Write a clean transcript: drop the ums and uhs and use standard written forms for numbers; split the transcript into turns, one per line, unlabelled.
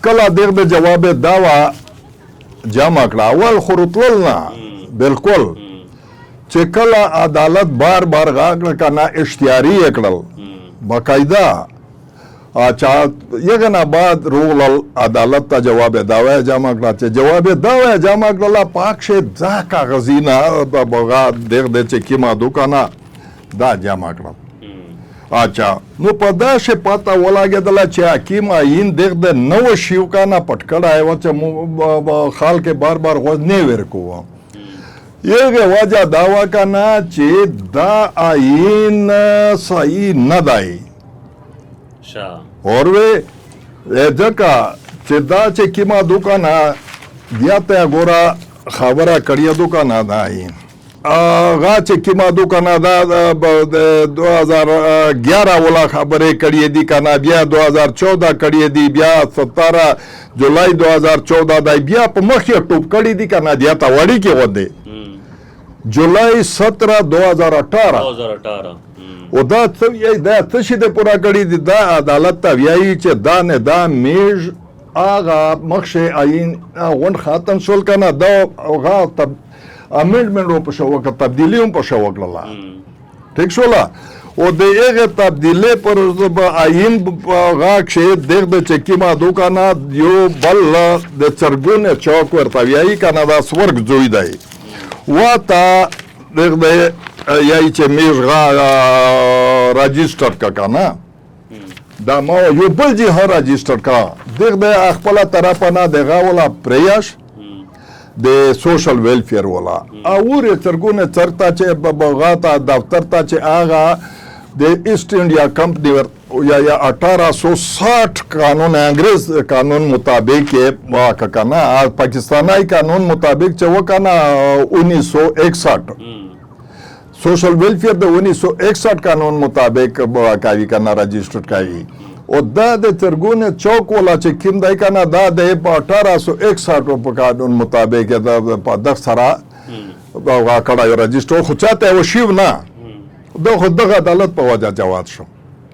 کله دغه د جواب داوا جمع کړه اول خروطل نه بالکل چې کله عدالت بار بار غاګل کنه اشتیاری کړل باقاعده اچھا یګنا بعد رول عدالت ته جواب داوا جمع کړه چې جواب داوا جمع کړل پاک شه دا کاغذینا بغا دغه چې کیما دوکانا دا جمع کړل اچھا نو په دا شه پتا ولاګدل چې حکیم عین دغه نو شیو کنه پټکړه و چې خال کې بار بار غوځ نه ورکو یغه وجه داوا کنه چې دا عین صحیح نه دی اور وی ځکه چې دا چې کیما دوکانا بیا ته ګوره خبره کړی دوکانا دا عین هغه چې کیما دوکانا دا 2011 ولا خبرې کړی دي کنه بیا 2014 کړی دي بیا 17 جولای 2014 دا بیا په مخ یې ټوپ کړی دي کنه بیا ته وړي کې ودی جولای 17 2018 او دا څه شي د پورا کړی دي دا عدالت ته ویایي چې دا نه دا میژ هغه مخشه عین غون ختم شول کنه دا هغه امندمنت په شو وکړه تبدیلی هم په شو وکړه ٹھیک شولا او د هغه تبدیلی پر عین هغه چې دغه چکیما دوکانا یو بل د چرګونه چوک ورته ویایي کنه دا سورګ جوړی دی واتا دغه یای چې میژ راجستر کا کنه دا ما یو بل جی هر راجستر کا دغه خپل طرف نه دغه ولا پریاش د سوشل ویلفیر ولا او چرګونه چرتا چې بغاتا دفتر ته چې آغا د ایسٹ انډیا کمپنی یا 1860 قانون انګریز قانون مطابق واکه کنه پاکستانی قانون مطابق چې وکنه 1961 سوشل ویلفیر د 1961 قانون مطابق واکاوی کنه رجسٹرډ کاوی او دا د چرګونه چوک ولا چې کیم دای کنه دا د 1861 په قانون مطابق دا په د سره واکړه رجسټر خو چاته وشیو نه دغه عدالت په وجه جواب شو